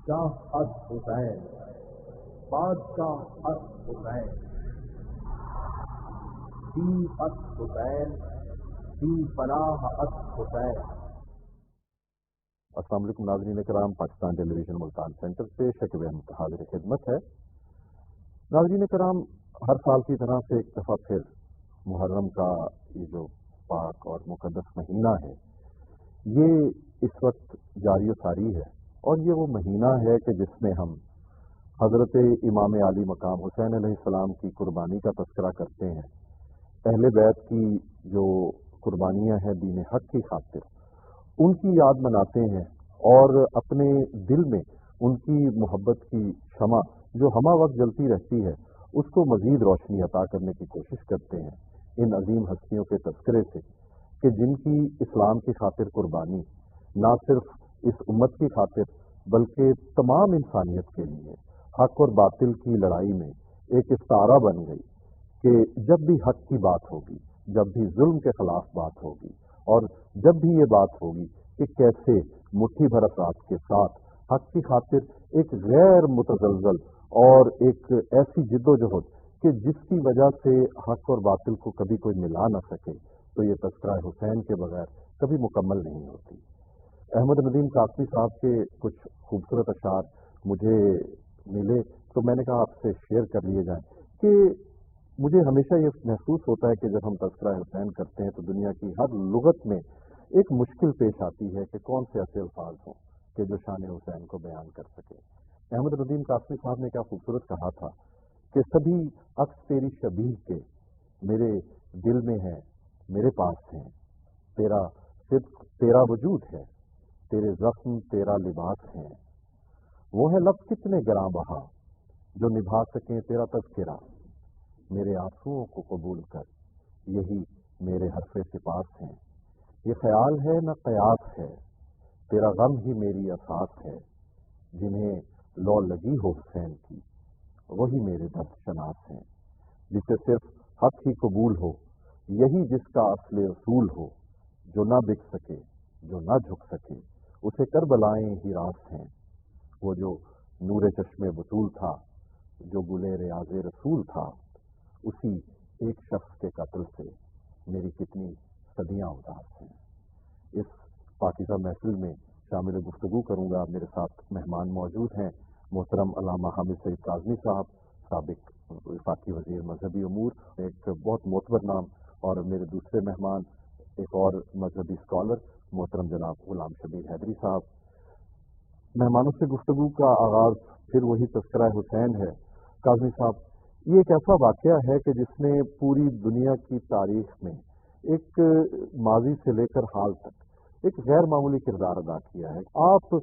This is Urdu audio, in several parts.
شاہ از حسین، بادشاہ از حسین، دی از حسین، دی پناہ از حسین۔ السلام علیکم ناظرین کرام، پاکستان ٹیلی ویژن ملتان سینٹر سے شکیب احمد حاضر خدمت ہے۔ ناظرین کرام، ہر سال کی طرح سے ایک دفعہ پھر محرم کا یہ جو پاک اور مقدس مہینہ ہے، یہ اس وقت جاری و ساری ہے، اور یہ وہ مہینہ ہے کہ جس میں ہم حضرت امام عالی مقام حسین علیہ السلام کی قربانی کا تذکرہ کرتے ہیں، اہل بیت کی جو قربانیاں ہیں دین حق کی خاطر، ان کی یاد مناتے ہیں، اور اپنے دل میں ان کی محبت کی شمع جو ہمہ وقت جلتی رہتی ہے اس کو مزید روشنی عطا کرنے کی کوشش کرتے ہیں ان عظیم ہستیوں کے تذکرے سے، کہ جن کی اسلام کی خاطر قربانی نہ صرف اس امت کی خاطر بلکہ تمام انسانیت کے لیے حق اور باطل کی لڑائی میں ایک استعارہ بن گئی، کہ جب بھی حق کی بات ہوگی، جب بھی ظلم کے خلاف بات ہوگی، اور جب بھی یہ بات ہوگی کہ کیسے مٹھی بھر افراد کے ساتھ حق کی خاطر ایک غیر متزلزل اور ایک ایسی جد و جہد کہ جس کی وجہ سے حق اور باطل کو کبھی کوئی ملا نہ سکے، تو یہ تذکرہ حسین کے بغیر کبھی مکمل نہیں ہوتی۔ احمد ندیم قاسمی صاحب کے کچھ خوبصورت اشعار مجھے ملے تو میں نے کہا آپ سے شیئر کر لیے جائیں، کہ مجھے ہمیشہ یہ محسوس ہوتا ہے کہ جب ہم تذکرہ حسین کرتے ہیں تو دنیا کی ہر لغت میں ایک مشکل پیش آتی ہے کہ کون سے ایسے الفاظ ہوں کہ جو شان حسین کو بیان کر سکے۔ احمد ندیم قاسمی صاحب نے کیا خوبصورت کہا تھا کہ سبھی عکس تیری شبیہ کے میرے دل میں ہیں، میرے پاس ہیں، تیرا صدق تیرا وجود ہے، تیرے زخم تیرا لباس ہے، وہ ہے لفظ کتنے گراں بہا جو نبھا سکیں تیرا تذکرہ، میرے آنسوؤں کو قبول کر یہی میرے حرف سپاس ہیں، یہ خیال ہے نہ قیاس ہے، تیرا غم ہی میری اساس ہے، جنہیں لو لگی ہو حسین کی وہی میرے درد شناس ہیں، جسے صرف حق ہی قبول ہو یہی جس کا اصل اصول ہو، جو نہ بک سکے جو نہ جھک سکے اسے کربلائیں ہی راس ہیں، وہ جو نور چشم بطول تھا، جو گلے ریاض رسول تھا، اسی ایک شخص کے قتل سے میری کتنی صدیاں اداس ہیں۔ اس پاکیزہ محفل میں شامل گفتگو کروں گا، میرے ساتھ مہمان موجود ہیں محترم علامہ حامد سعید کاظمی صاحب، سابق وفاقی وزیر مذہبی امور، ایک بہت معتبر نام، اور میرے دوسرے مہمان ایک اور مذہبی اسکالر محترم جناب غلام شبیر حیدری صاحب۔ مہمانوں سے گفتگو کا آغاز پھر وہی تذکرہ حسین ہے۔ کاظمی صاحب، یہ ایک ایسا واقعہ ہے کہ جس نے پوری دنیا کی تاریخ میں ایک ماضی سے لے کر حال تک ایک غیر معمولی کردار ادا کیا ہے، آپ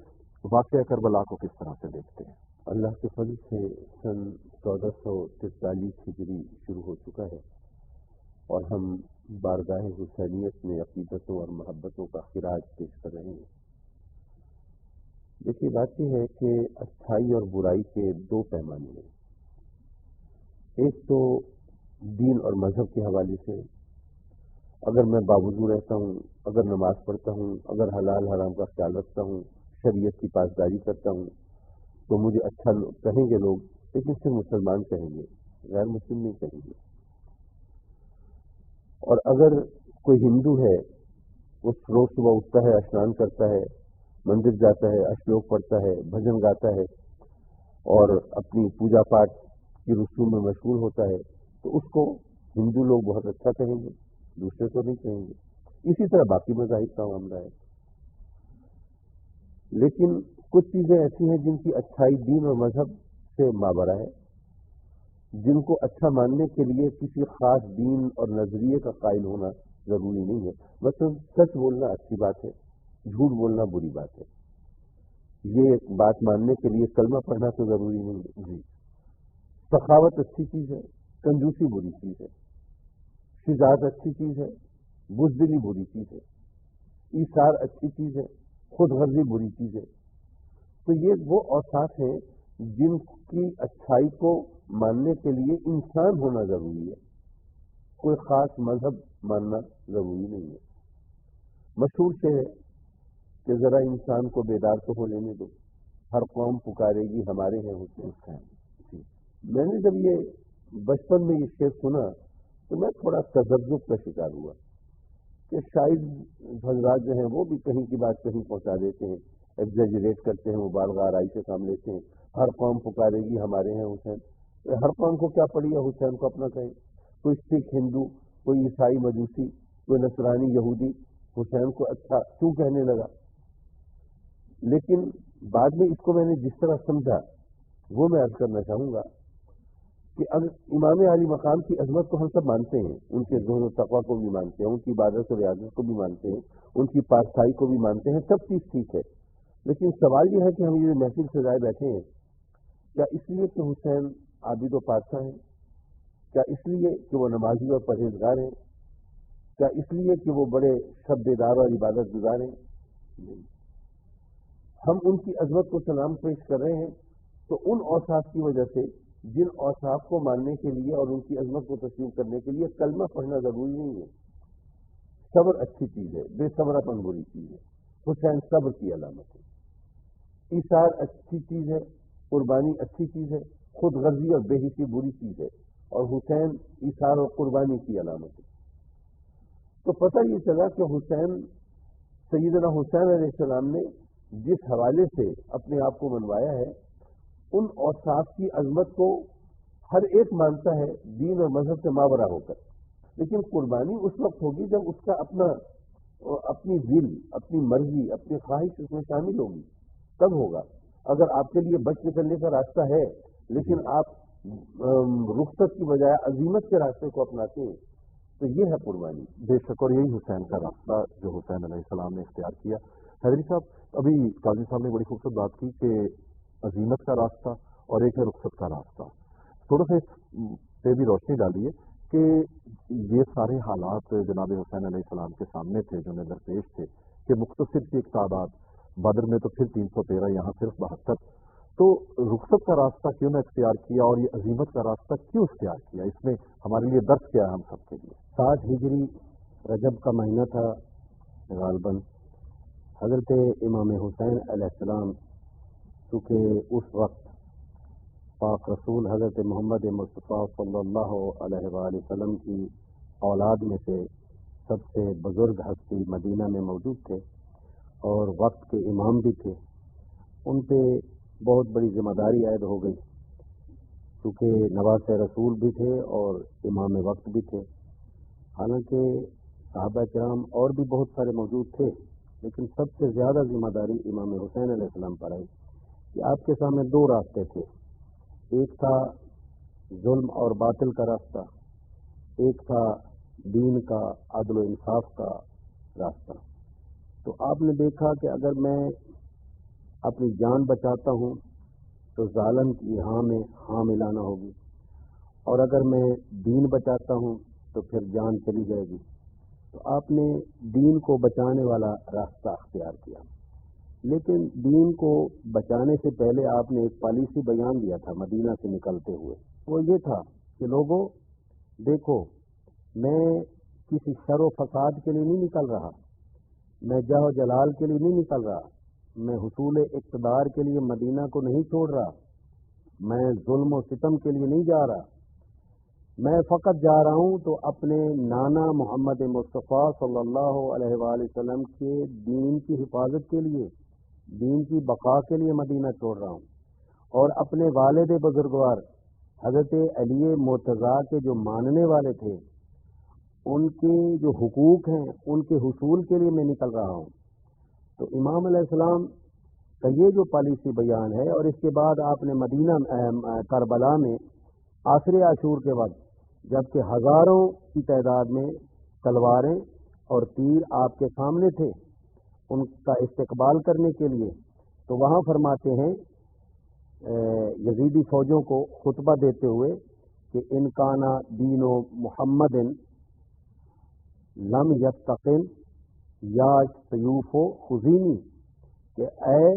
واقعہ کربلا کو کس طرح سے دیکھتے ہیں؟ اللہ کے فضل سے سن 1443 ہجری شروع ہو چکا ہے، اور ہم بارگاہ حسینیت میں عقیدتوں اور محبتوں کا خراج پیش کر رہے ہیں۔ دیکھیے، بات یہ ہے کہ اچھائی اور برائی کے دو پیمانے ہیں، ایک تو دین اور مذہب کے حوالے سے، اگر میں باوضو رہتا ہوں، اگر نماز پڑھتا ہوں، اگر حلال حرام کا خیال رکھتا ہوں، شریعت کی پاسداری کرتا ہوں، تو مجھے اچھا کہیں گے لوگ، لیکن صرف مسلمان کہیں گے، غیر مسلم نہیں کہیں گے۔ اور اگر کوئی ہندو ہے، وہ روز صبح اٹھتا ہے، اشنان کرتا ہے، مندر جاتا ہے، اشلوک پڑھتا ہے، بھجن گاتا ہے، اور اپنی پوجا پاٹ کی رسوم میں مشغول ہوتا ہے، تو اس کو ہندو لوگ بہت اچھا کہیں گے، دوسرے تو نہیں کہیں گے۔ اسی طرح باقی مذاہب کا معاملہ ہے۔ لیکن کچھ چیزیں ایسی ہیں جن کی اچھائی دین اور مذہب سے مابرہ ہے، جن کو اچھا ماننے کے لیے کسی خاص دین اور نظریے کا قائل ہونا ضروری نہیں ہے۔ مثلا سچ بولنا اچھی بات ہے، جھوٹ بولنا بری بات ہے۔ یہ بات ماننے کے لیے کلمہ پڑھنا تو ضروری نہیں ہے۔ جی، سخاوت اچھی چیز ہے، کنجوسی بری چیز ہے، شجاعت اچھی چیز ہے، بزدلی بری چیز ہے، ایثار اچھی چیز ہے، خود غرضی بری چیز ہے۔ تو یہ وہ اوصاف ہیں جن کی اچھائی کو ماننے کے لیے انسان ہونا ضروری ہے، کوئی خاص مذہب ماننا ضروری نہیں ہے۔ مشہور سے ہے کہ ذرا انسان کو بیدار تو ہو لینے دو، ہر قوم پکارے گی ہمارے ہیں حسین. میں نے جب یہ بچپن میں یہ شعر سنا تو میں تھوڑا تذبذب کا شکار ہوا کہ شاید حضرات جو ہیں وہ بھی کہیں کی بات کہیں پہنچا دیتے ہیں، ایگزیجریٹ کرتے ہیں، مبالغہ آرائی سے کام لیتے ہیں. ہر قوم پکارے گی ہمارے ہیں حسین. ہر قوم کو کیا پڑی ہے حسین کو اپنا کہیں؟ کوئی سکھ ہندو، کوئی عیسائی مجوسی، کوئی نصرانی یہودی حسین کو اچھا کیوں کہنے لگا؟ لیکن بعد میں اس کو میں نے جس طرح سمجھا وہ میں عرض کرنا چاہوں گا کہ اگر امام علی مقام کی عظمت کو ہم سب مانتے ہیں، ان کے زہد و تقویٰ کو بھی مانتے ہیں، ان کی عبادت و ریاضت کو بھی مانتے ہیں، ان کی پاسائی کو بھی مانتے ہیں، سب چیز ٹھیک ہے. لیکن سوال یہ ہے کہ ہم یہ محفل سجائے بیٹھے ہیں کیا اس لیے کہ حسین عابد و پادشاہ ہیں؟ کیا اس لیے کہ وہ نمازی اور پرہیزگار ہیں؟ کیا اس لیے کہ وہ بڑے شب بیدار اور عبادت گزار ہیں؟ نہیں. ہم ان کی عظمت کو سلام پیش کر رہے ہیں تو ان اوصاف کی وجہ سے جن اوصاف کو ماننے کے لیے اور ان کی عظمت کو تسلیم کرنے کے لیے کلمہ پڑھنا ضروری نہیں ہے. صبر اچھی چیز ہے، بے صبراپن بری چیز ہے. حسین صبر کی علامت ہے. ایثار اچھی چیز ہے، قربانی اچھی چیز ہے. خود غرضی اور بے حسی بری چیز ہے، اور حسین ایثار اور قربانی کی علامت ہے. تو پتہ یہ چلا کہ حسین، سیدنا حسین علیہ السلام نے جس حوالے سے اپنے آپ کو منوایا ہے ان اوصاف کی عظمت کو ہر ایک مانتا ہے دین اور مذہب سے ماورا ہو کر. لیکن قربانی اس وقت ہوگی جب اس کا اپنی دل، اپنی مرضی، اپنی خواہش اس میں شامل ہوگی، تب ہوگا. اگر آپ کے لیے بچ نکلنے کا راستہ ہے لیکن آپ رخصت کی بجائے عزیمت کے راستے کو اپناتے ہیں تو یہ ہے قربانی. بے شک، اور یہی حسین کا راستہ جو حسین علیہ السلام نے اختیار کیا. حیدری صاحب، ابھی قاضی صاحب نے بڑی خوبصورت بات کی کہ عزیمت کا راستہ اور ایک ہے رخصت کا راستہ. تھوڑا سا اس پہ بھی روشنی ڈالیے کہ یہ سارے حالات جناب حسین علیہ السلام کے سامنے تھے جو انہیں درپیش تھے کہ مختصر سی ایک تعداد، بدر میں تو پھر 313، یہاں صرف 72، تو رخصت کا راستہ کیوں نہ اختیار کیا اور یہ عزیمت کا راستہ کیوں اختیار کیا؟ اس میں ہمارے لیے درس کیا ہے ہم سب کے لیے؟ 60 ہجری رجب کا مہینہ تھا غالباً. حضرت امام حسین علیہ السلام چونکہ اس وقت پاک رسول حضرت محمد مصطفیٰ صلی اللہ علیہ وآلہ وسلم کی اولاد میں سے سب سے بزرگ ہستی مدینہ میں موجود تھے اور وقت کے امام بھی تھے، ان پہ بہت بڑی ذمہ داری عائد ہو گئی چونکہ نواز رسول بھی تھے اور امام وقت بھی تھے. حالانکہ صحابہ کرام اور بھی بہت سارے موجود تھے لیکن سب سے زیادہ ذمہ داری امام حسین علیہ السلام پر آئی کہ آپ کے سامنے دو راستے تھے. ایک تھا ظلم اور باطل کا راستہ، ایک تھا دین کا، عدل و انصاف کا راستہ. تو آپ نے دیکھا کہ اگر میں اپنی جان بچاتا ہوں تو ظالم کی ہاں میں ہاں ملانا ہوگی، اور اگر میں دین بچاتا ہوں تو پھر جان چلی جائے گی. تو آپ نے دین کو بچانے والا راستہ اختیار کیا. لیکن دین کو بچانے سے پہلے آپ نے ایک پالیسی بیان دیا تھا مدینہ سے نکلتے ہوئے. وہ یہ تھا کہ لوگوں دیکھو، میں کسی شر و فساد کے لیے نہیں نکل رہا، میں جاہ و جلال کے لیے نہیں نکل رہا، میں حصول اقتدار کے لیے مدینہ کو نہیں چھوڑ رہا، میں ظلم و ستم کے لیے نہیں جا رہا. میں فقط جا رہا ہوں تو اپنے نانا محمد مصطفیٰ صلی اللہ علیہ وآلہ وسلم کے دین کی حفاظت کے لیے، دین کی بقا کے لیے مدینہ چھوڑ رہا ہوں. اور اپنے والد بزرگوار حضرت علی مرتضیٰ کے جو ماننے والے تھے ان کے جو حقوق ہیں ان کے حصول کے لیے میں نکل رہا ہوں. تو امام علیہ السلام کا یہ جو پالیسی بیان ہے، اور اس کے بعد آپ نے مدینہ کربلا میں آخر عاشور کے وقت جبکہ ہزاروں کی تعداد میں تلواریں اور تیر آپ کے سامنے تھے ان کا استقبال کرنے کے لیے، تو وہاں فرماتے ہیں یزیدی فوجوں کو خطبہ دیتے ہوئے کہ ان کانا دین و محمد لم یستقم یا سیوف و خزینی، کہ اے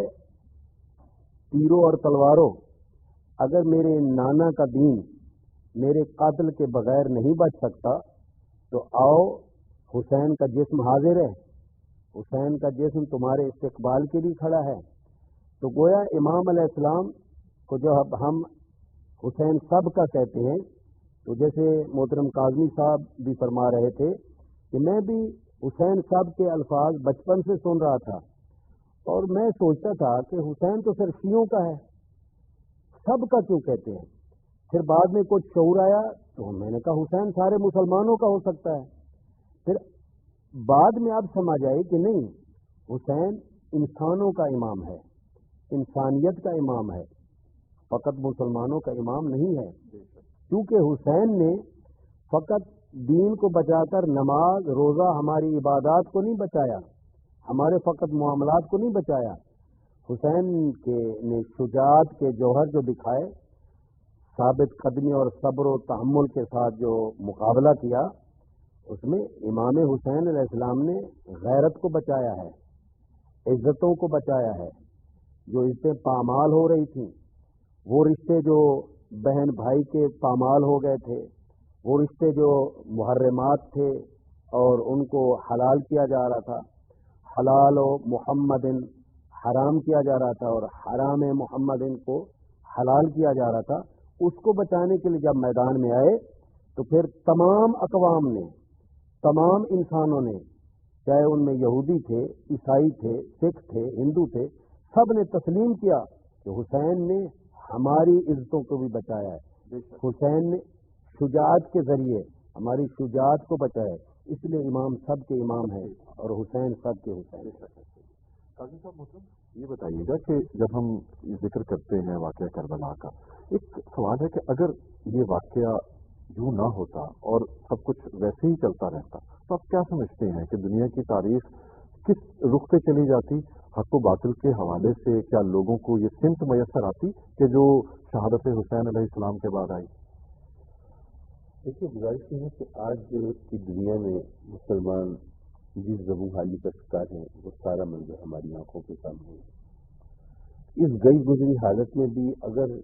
تیروں اور تلواروں، اگر میرے نانا کا دین میرے قاتل کے بغیر نہیں بچ سکتا تو آؤ، حسین کا جسم حاضر ہے، حسین کا جسم تمہارے استقبال کے لیے کھڑا ہے، تو گویا امام علیہ السلام کو جو اب ہم حسین صاحب کا کہتے ہیں، تو جیسے محترم کاظمی صاحب بھی فرما رہے تھے کہ میں بھی حسین صاحب کے الفاظ بچپن سے سن رہا تھا، اور میں سوچتا تھا کہ حسین تو صرف شیعوں کا ہے، سب کا کیوں کہتے ہیں؟ پھر بعد میں کچھ شعور آیا تو میں نے کہا حسین سارے مسلمانوں کا ہو سکتا ہے۔ پھر بعد میں اب سمجھ آئی کہ نہیں، حسین انسانوں کا امام ہے، انسانیت کا امام ہے، فقط مسلمانوں کا امام نہیں ہے، کیونکہ حسین نے فقط دین کو بچا کر نماز روزہ ہماری عبادات کو نہیں بچایا، ہمارے فقط معاملات کو نہیں بچایا۔ حسین نے شجاعت کے جوہر جو دکھائے، ثابت قدمی اور صبر و تحمل کے ساتھ جو مقابلہ کیا، اس میں امام حسین علیہ السلام نے غیرت کو بچایا ہے، عزتوں کو بچایا ہے، جو عزتیں پامال ہو رہی تھیں، وہ رشتے جو بہن بھائی کے پامال ہو گئے تھے، وہ رشتے جو محرمات تھے اور ان کو حلال کیا جا رہا تھا، حلال و محمد حرام کیا جا رہا تھا اور حرام محمد کو حلال کیا جا رہا تھا، اس کو بچانے کے لیے جب میدان میں آئے تو پھر تمام اقوام نے، تمام انسانوں نے، چاہے ان میں یہودی تھے، عیسائی تھے، سکھ تھے، ہندو تھے، سب نے تسلیم کیا کہ حسین نے ہماری عزتوں کو بھی بچایا ہے، حسین نے شجاعت کے ذریعے ہماری شجاعت کو بچایا ہے، اس لیے امام سب کے امام ہیں اور حسین سب کے حسین ہیں۔ قاضی صاحب یہ بتائیے گا کہ جب ہم یہ ذکر کرتے ہیں واقعہ کربلا کا، ایک سوال ہے کہ اگر یہ واقعہ یوں نہ ہوتا اور سب کچھ ویسے ہی چلتا رہتا تو آپ کیا سمجھتے ہیں کہ دنیا کی تاریخ کس رخ پہ چلی جاتی؟ حق و باطل کے حوالے سے کیا لوگوں کو یہ سمت میسر آتی کہ جو شہادت حسین علیہ السلام کے بعد آئی؟ دیکھیے، گزارش یہ ہے کہ آج کی دنیا میں مسلمان جس زبوں حالی کا شکار ہیں وہ سارا منظر ہماری آنکھوں کے سامنے ہے۔ اس گئی گزری حالت میں بھی اگر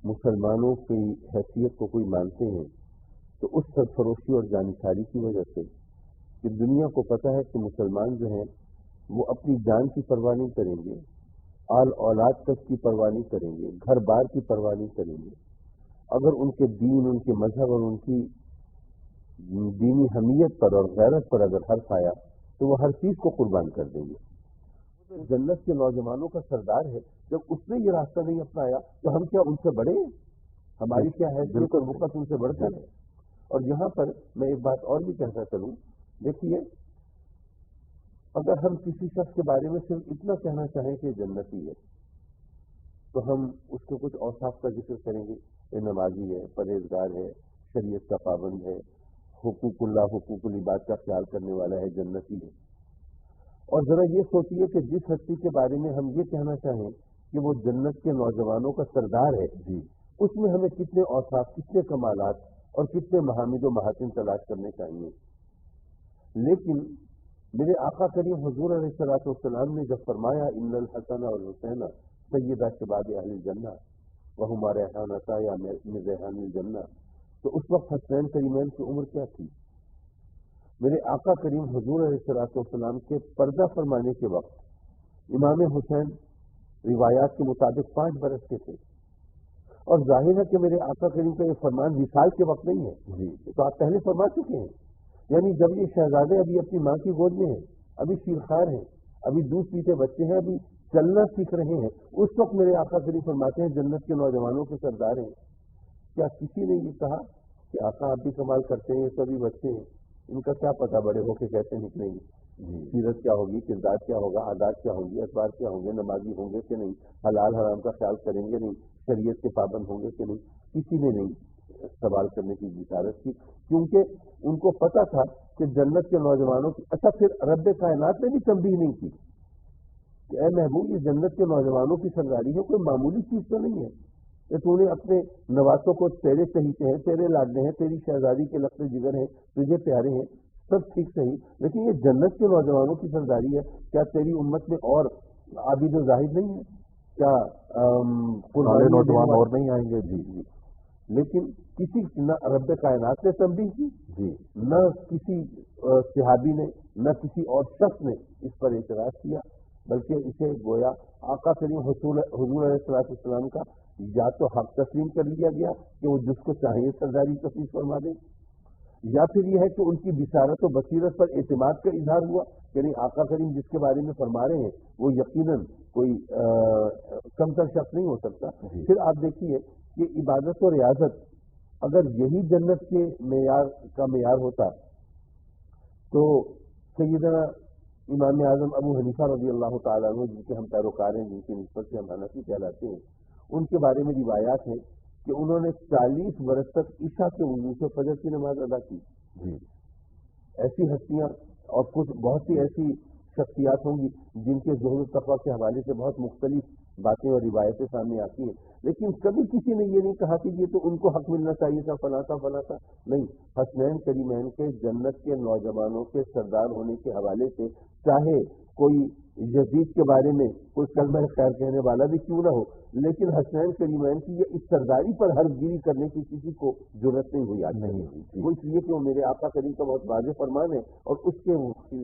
مسلمانوں کی حیثیت کو کوئی مانتے ہیں تو اس سرفروشی اور جانکاری کی وجہ سے کہ دنیا کو پتہ ہے کہ مسلمان جو ہیں وہ اپنی جان کی پرواہ نہیں کریں گے، آل اولاد تک کی پرواہ نہیں کریں گے، گھر بار کی پرواہ نہیں کریں گے، اگر ان کے دین، ان کے مذہب اور ان کی دینی حمیت پر اور غیرت پر اگر حرف آیا تو وہ ہر چیز کو قربان کر دیں گے۔ جنت کے نوجوانوں کا سردار ہے، جب اس نے یہ راستہ نہیں اپنایا تو ہم کیا ان سے بڑے ہیں؟ ہماری کیا حیثیت اور وقت ان سے بڑھتا ہے؟ اور یہاں پر میں ایک بات اور بھی کہتا چلوں، دیکھیے، اگر ہم کسی شخص کے بارے میں صرف اتنا کہنا چاہیں کہ جنتی ہے تو ہم اس کے کچھ اوصاف کا ذکر کریں گے، یہ نمازی ہے، پرہیزگار ہے، شریعت کا پابند ہے، حقوق اللہ حقوق العباد کا خیال کرنے والا ہے، جنتی ہے۔ اور ذرا یہ سوچیے کہ جس ہستی کے بارے میں ہم یہ کہنا چاہیں کہ وہ جنت کے نوجوانوں کا سردار ہے، اس میں ہمیں کتنے اوصاف، کتنے کمالات اور کتنے محامد و محاسن تلاش کرنے چاہیے۔ لیکن میرے آقا کریم حضور علیہ الصلوۃ والسلام نے جب فرمایا ان الحسن والحسین سیدہ شباب اہل الجنہ وہما ریحانتا یا من ریحان الجنہ، تو اس وقت حسین کریمین کی عمر کیا تھی؟ میرے آقا کریم حضور علیہ الصلوۃ والسلام کے پردہ فرمانے کے وقت امام حسین روایات کے مطابق 5 برس کے تھے، اور ظاہر ہے کہ میرے آقا کریم کا یہ فرمان وصال کے وقت نہیں ہے، تو آپ پہلے فرما چکے ہیں، یعنی جب یہ شہزادے ابھی اپنی ماں کی گود میں ہیں، ابھی شیرخوار ہیں، ابھی دودھ پیتے بچے ہیں، ابھی چلنا سیکھ رہے ہیں، اس وقت میرے آقا کریم فرماتے ہیں جنت کے نوجوانوں کے سردار ہیں۔ کیا کسی نے یہ کہا کہ آقا آپ بھی کمال کرتے ہیں، یہ سبھی بچے ہیں، ان کا کیا پتہ بڑے ہو کے کیسے نکلیں گے، سیرت کیا ہوگی، کردار کیا ہوگا، عادات کیا ہوں گی، اخبار کیا ہوں گے، نمازی ہوں گے کہ نہیں، حلال حرام کا خیال کریں گے نہیں، شریعت کے پابند ہوں گے کہ نہیں؟ کسی نے نہیں سوال کرنے کی جسارت کی، کیونکہ ان کو پتہ تھا کہ جنت کے نوجوانوں کی۔ اچھا، پھر رب کائنات نے بھی تنبیہ نہیں کی کہ اے محبوب، یہ جنت کے نوجوانوں کی سرداری ہے، کوئی معمولی چیز تو نہیں ہے کہ تو نے اپنے نواسوں کو، تیرے چہیتے ہیں، تیرے لاڈلے ہیں، تیری شہزادی کے لقب جگر ہیں، تجھے پیارے ہیں، سب ٹھیک صحیح، لیکن یہ جنت کے نوجوانوں کی سرداری ہے، کیا تیری امت میں اور عابد و زاہد نہیں ہے؟ کیا نوجوان اور نہیں آئیں گے؟ جی۔ لیکن کسی نہ رب کائنات نے تنبیہ کی، نہ کسی صحابی نے، نہ کسی اور شخص نے اس پر اعتراض کیا۔ بلکہ اسے گویا آقا کریم حضور علیہ السلام کا یا تو حق تسلیم کر لیا گیا کہ وہ جس کو چاہیے سرداری تفویض فرما دیں، یا پھر یہ ہے کہ ان کی بصارت و بصیرت پر اعتماد کا اظہار ہوا، یعنی آقا کریم جس کے بارے میں فرما رہے ہیں وہ یقیناً کوئی کمتر شخص نہیں ہو سکتا۔ پھر آپ دیکھیے کہ عبادت و ریاضت اگر یہی جنت کے معیار ہوتا تو سیدنا امام اعظم ابو حنیفہ رضی اللہ تعالیٰ عنہ، جن کے ہم پیروکار ہیں، جن کی نسبت سے ہم حنفی کہلاتے ہیں، ان کے بارے میں روایات ہیں کہ انہوں نے 40 برس تک عشاء کے وضو سے فجر کی نماز ادا کی۔ ایسی ہستیاں اور کچھ بہت سی ایسی شخصیات ہوں گی جن کے زہد و تقویٰ کے حوالے سے بہت مختلف باتیں اور روایتیں سامنے آتی ہیں، لیکن کبھی کسی نے یہ نہیں کہا کہ یہ تو ان کو حق ملنا چاہیے تھا فلاں تھا۔ نہیں، حسنین کریمین کے جنت کے نوجوانوں کے سردار ہونے کے حوالے سے چاہے کوئی یزید کے بارے میں کوئی کلمہ خیر کہنے والا بھی کیوں نہ ہو، لیکن حسنین کریمین کی یہ اس سرداری پر حرف گیری کرنے کی کسی کو ضرورت نہیں ہوئی، آج نہیں ہوئی، وہ اس لیے کہ وہ میرے آقا کریم کا بہت واضح فرمان ہے اور اس کے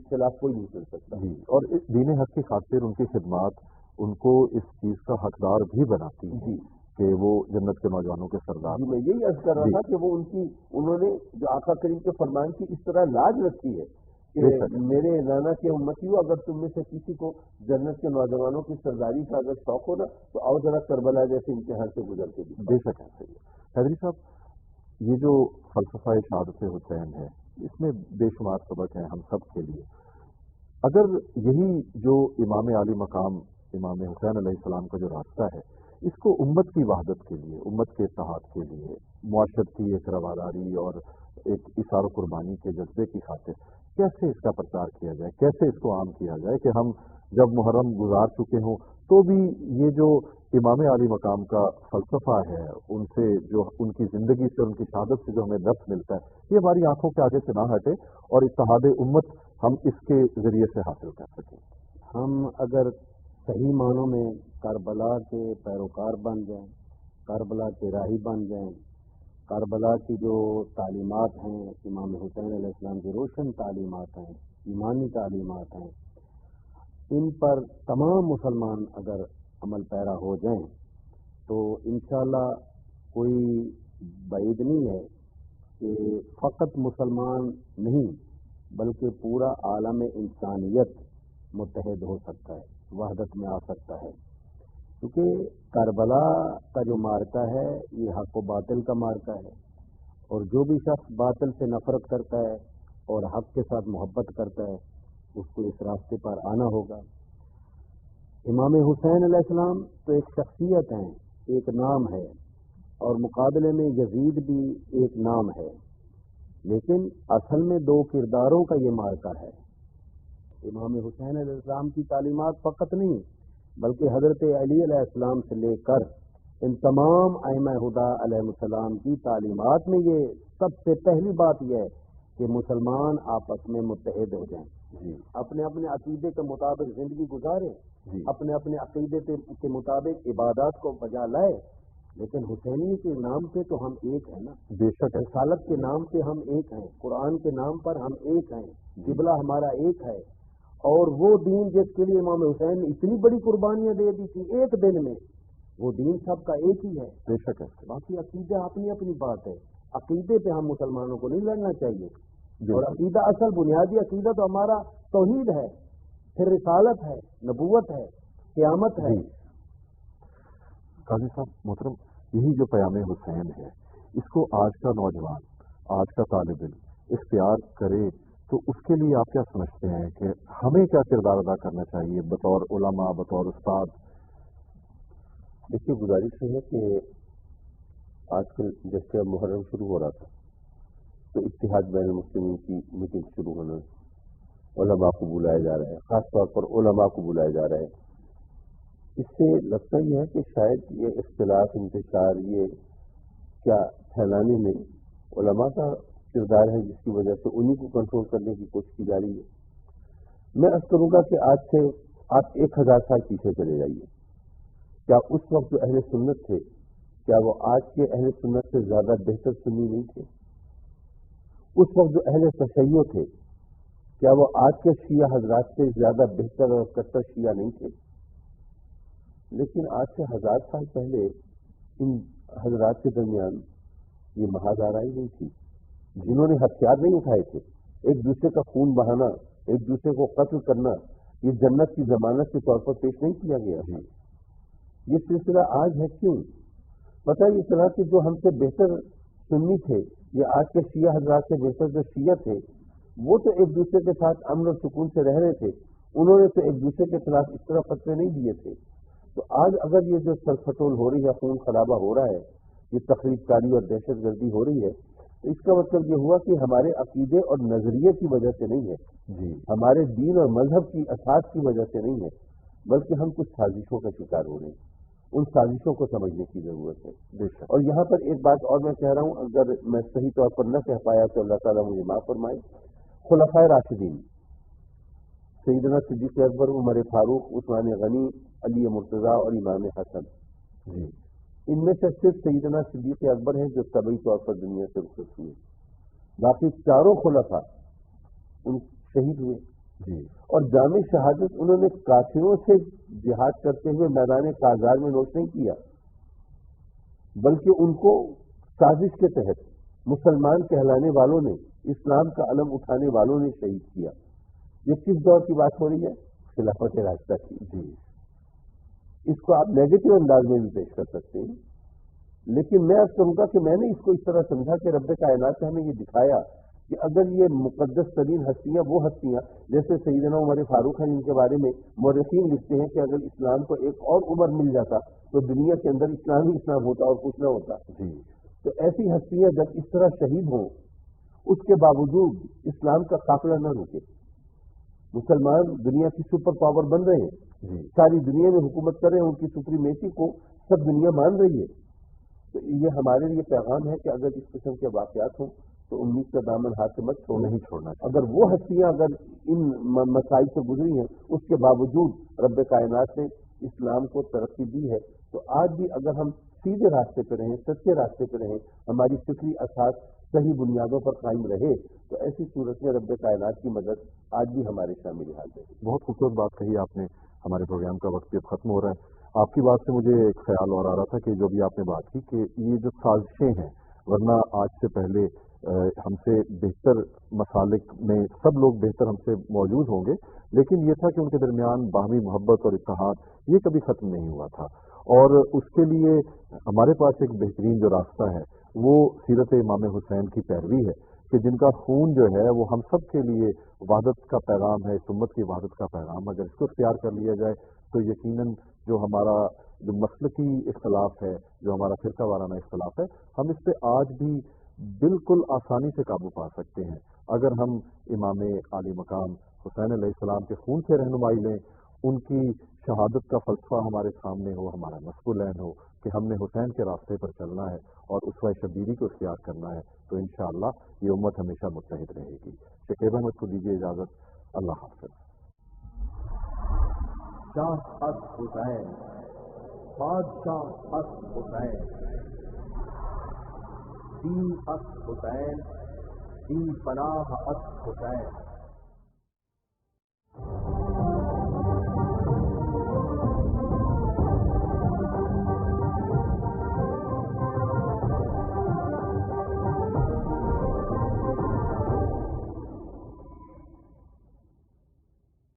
خلاف کوئی نہیں چل سکتا۔ اور اس دین حق کی خاطر ان کی خدمات ان کو اس چیز کا حقدار بھی بناتی ہے کہ وہ جنت کے نوجوانوں کے سردار۔ میں یہی عرض کر رہا تھا کہ وہ انہوں نے جو آقا کریم کے فرمان کی اس طرح لاج رکھی ہے کہ میرے نانا کے امتیوں، اگر تم میں سے کسی کو جنت کے نوجوانوں کی سرداری کا اگر شوق ہو نا تو آؤ ذرا کربلا جیسے امتحان سے گزر کے بھی۔ بے شک ہے حیدری صاحب، یہ جو فلسفہ شہادت حسین ہے اس میں بے شمار سبق ہیں ہم سب کے لیے۔ اگر یہی جو امام عالی مقام امام حسین علیہ السلام کا جو راستہ ہے اس کو امت کی وحدت کے لیے، امت کے اتحاد کے لیے، معاشرتی ایک رواداری اور ایک اثار و قربانی کے جذبے کی خاطر کیسے اس کا پرچار کیا جائے، کیسے اس کو عام کیا جائے کہ ہم جب محرم گزار چکے ہوں تو بھی یہ جو امام عالی مقام کا فلسفہ ہے ان سے جو ان کی زندگی سے، ان کی شہادت سے جو ہمیں درس ملتا ہے، یہ ہماری آنکھوں کے آگے سے نہ ہٹے اور اتحاد امت ہم اس کے ذریعے سے حاصل کر سکیں۔ ہم اگر صحیح معنوں میں کربلا کے پیروکار بن جائیں، کربلا کے راہی بن جائیں، کربلا کی جو تعلیمات ہیں، امام حسین علیہ السلام کی روشن تعلیمات ہیں، ایمانی تعلیمات ہیں، ان پر تمام مسلمان اگر عمل پیرا ہو جائیں تو انشاءاللہ کوئی بعید نہیں ہے کہ فقط مسلمان نہیں بلکہ پورا عالم انسانیت متحد ہو سکتا ہے، وحدت میں آ سکتا ہے، کیونکہ کربلا کا جو مارکہ ہے یہ حق و باطل کا مارکہ ہے، اور جو بھی شخص باطل سے نفرت کرتا ہے اور حق کے ساتھ محبت کرتا ہے اس کو اس راستے پر آنا ہوگا۔ امام حسین علیہ السلام تو ایک شخصیت ہیں، ایک نام ہے، اور مقابلے میں یزید بھی ایک نام ہے، لیکن اصل میں دو کرداروں کا یہ مارکہ ہے۔ امام حسین علیہ السلام کی تعلیمات فقط نہیں بلکہ حضرت علی علیہ السلام سے لے کر ان تمام ائمہ ہدی علیہ السلام کی تعلیمات میں یہ سب سے پہلی بات یہ ہے کہ مسلمان آپس میں متحد ہو جائیں، اپنے اپنے عقیدے کے مطابق زندگی گزاریں، اپنے اپنے عقیدے کے مطابق عبادات کو بجا لائے، لیکن حسینی کے نام پہ تو ہم ایک ہیں نا، بے شک رسالت کے نام پہ ہم ایک ہیں، قرآن کے نام پر ہم ایک ہیں، قبلہ ہمارا ایک ہے، اور وہ دین جس کے لیے امام حسین نے اتنی بڑی قربانیاں دے دی تھی ایک دن میں، وہ دین سب کا ایک ہی ہے۔ بے شک ہے، باقی عقیدہ اپنی اپنی بات ہے، عقیدے پہ ہم مسلمانوں کو نہیں لڑنا چاہیے، اور عقیدہ اصل بنیادی عقیدہ تو ہمارا توحید ہے، پھر رسالت ہے، نبوت ہے، قیامت ہے۔ قاضی صاحب محترم، یہی جو پیام حسین ہے اس کو آج کا نوجوان، آج کا طالب علم اختیار کرے تو اس کے لیے آپ کیا سمجھتے ہیں کہ ہمیں کیا کردار ادا کرنا چاہیے بطور علماء، بطور استاد؟ دیکھیے، گزارش یہ ہے کہ آج کل جیسے اب محرم شروع ہو رہا تھا تو اتحاد بین المسلمین کی میٹنگ شروع ہونا، علماء کو بلایا جا رہا ہے، خاص طور پر علماء کو بلایا جا رہا ہے۔ اس سے لگتا یہ ہے کہ شاید یہ اختلاف، انتشار، یہ کیا پھیلانے میں علماء کا کردار ہے جس کی وجہ سے انہی کو کنٹرول کرنے کی کوشش کی جا رہی ہے۔ میں عرض کروں گا کہ آج سے آپ 1000 سال پیچھے چلے جائیے، کیا اس وقت جو اہل سنت تھے کیا وہ آج کے اہل سنت سے زیادہ بہتر سنی نہیں تھے؟ اس وقت جو اہل تشیع تھے کیا وہ آج کے شیعہ حضرات سے زیادہ بہتر اور کٹر شیعہ نہیں تھے؟ لیکن آج سے 1000 سال پہلے ان حضرات کے درمیان یہ محاذ آرائی نہیں تھی. جنہوں نے ہتھیار نہیں اٹھائے تھے، ایک دوسرے کا خون بہانا، ایک دوسرے کو قتل کرنا، یہ جنت کی ضمانت کے طور پر پیش نہیں کیا گیا. یہ سلسلہ آج ہے کیوں؟ پتہ یہ چلا کہ جو ہم سے بہتر سنی تھے یا آج کے شیعہ حضرات سے بہتر جو شیعہ تھے، وہ تو ایک دوسرے کے ساتھ امن اور سکون سے رہ رہے تھے. انہوں نے تو ایک دوسرے کے خلاف اس طرح فتوے نہیں دیے تھے. تو آج اگر یہ جو سرخٹول ہو رہی ہے، خون خرابہ ہو رہا ہے، یہ تخریب کاری اور دہشت گردی ہو رہی ہے، تو اس کا مطلب یہ ہوا کہ ہمارے عقیدے اور نظریے کی وجہ سے نہیں ہے، ہمارے دین اور مذہب کی اساس کی وجہ سے نہیں ہے، بلکہ ہم کچھ سازشوں کا شکار ہو رہے ہیں. ان سازشوں کو سمجھنے کی ضرورت ہے. اور یہاں پر ایک بات اور میں کہہ رہا ہوں، اگر میں صحیح طور پر نہ کہہ پایا تو اللہ تعالیٰ مجھے معاف فرمائے. خلفائے راشدین سیدنا صدیق اکبر، عمر فاروق، عثمان غنی، علی مرتضیٰ اور امام حسن، ان میں سے صرف سیدنا صدیق اکبر ہیں جو طبعی طور پر دنیا سے رخصت ہوئے. باقی چاروں خلفاء ان شہید ہوئے. اور جامع شہادت انہوں نے کافروں سے جہاد کرتے ہوئے میدان کازار میں نوش نہیں کیا، بلکہ ان کو سازش کے تحت مسلمان کہلانے والوں نے، اسلام کا علم اٹھانے والوں نے شہید کیا. یہ کس دور کی بات ہو رہی ہے؟ خلافت راشدہ کی. اس کو آپ نیگیٹو انداز میں بھی پیش کر سکتے ہیں، لیکن میں عرض کروں گا کہ میں نے اس کو اس طرح سمجھا کہ رب کائنات نے ہمیں یہ دکھایا کہ اگر یہ مقدس ترین ہستیاں، وہ ہستیاں جیسے سیدنا عمر فاروق ہیں، جن کے بارے میں مورخین لکھتے ہیں کہ اگر اسلام کو ایک اور عمر مل جاتا تو دنیا کے اندر اسلام ہی اسلام ہوتا اور کچھ نہ ہوتا. تو ایسی ہستیاں جب اس طرح شہید ہوں، اس کے باوجود اسلام کا قافلہ نہ رکے، مسلمان دنیا کی سپر پاور بن رہے ہیں، ساری دنیا میں حکومت کر رہے ہیں، ان کی سپریمیسی کو سب دنیا مان رہی ہے. تو یہ ہمارے لیے پیغام ہے کہ اگر اس قسم کے واقعات ہوں تو امید کا دامن ہاتھ سے مت نہیں چھوڑنا. اگر وہ ہستیاں اگر ان مسائل سے گزری ہیں، اس کے باوجود رب کائنات نے اسلام کو ترقی دی ہے، تو آج بھی اگر ہم سیدھے راستے پہ رہیں، سچے راستے پہ رہیں، ہماری فکری اساس صحیح بنیادوں پر قائم رہے، تو ایسی صورت میں رب کائنات کی مدد آج بھی ہمارے شامل حال ہے. بہت خوبصورت بات کہی آپ نے. ہمارے پروگرام کا وقت اب ختم ہو رہا ہے. آپ کی بات سے مجھے ایک خیال اور آ رہا تھا کہ جو بھی آپ نے بات کی کہ یہ جو سازشیں ہیں، ورنہ آج سے پہلے ہم سے بہتر مسالک میں سب لوگ بہتر ہم سے موجود ہوں گے، لیکن یہ تھا کہ ان کے درمیان باہمی محبت اور اتحاد یہ کبھی ختم نہیں ہوا تھا. اور اس کے لیے ہمارے پاس ایک بہترین جو راستہ ہے وہ سیرت امام حسین کی پیروی ہے، کہ جن کا خون جو ہے وہ ہم سب کے لیے وحدت کا پیغام ہے، اس امت کی وحدت کا پیغام. اگر اس کو اختیار کر لیا جائے تو یقیناً جو ہمارا جو مسلکی اختلاف ہے، جو ہمارا فرقہ وارانہ اختلاف ہے، ہم اس پہ آج بھی بالکل آسانی سے قابو پا سکتے ہیں اگر ہم امام عالی مقام حسین علیہ السلام کے خون سے رہنمائی لیں، ان کی شہادت کا فلسفہ ہمارے سامنے ہو، ہمارا نصب العین ہو کہ ہم نے حسین کے راستے پر چلنا ہے اور اسوہ شبیری کو اختیار کرنا ہے، تو انشاءاللہ یہ امت ہمیشہ متحد رہے گی. شکیب احمد کو دیجیے اجازت. اللہ حافظ. شاہ حق حسین، بادشاہ حق حسین، دی حق حسین، دی پناہ حق حسین.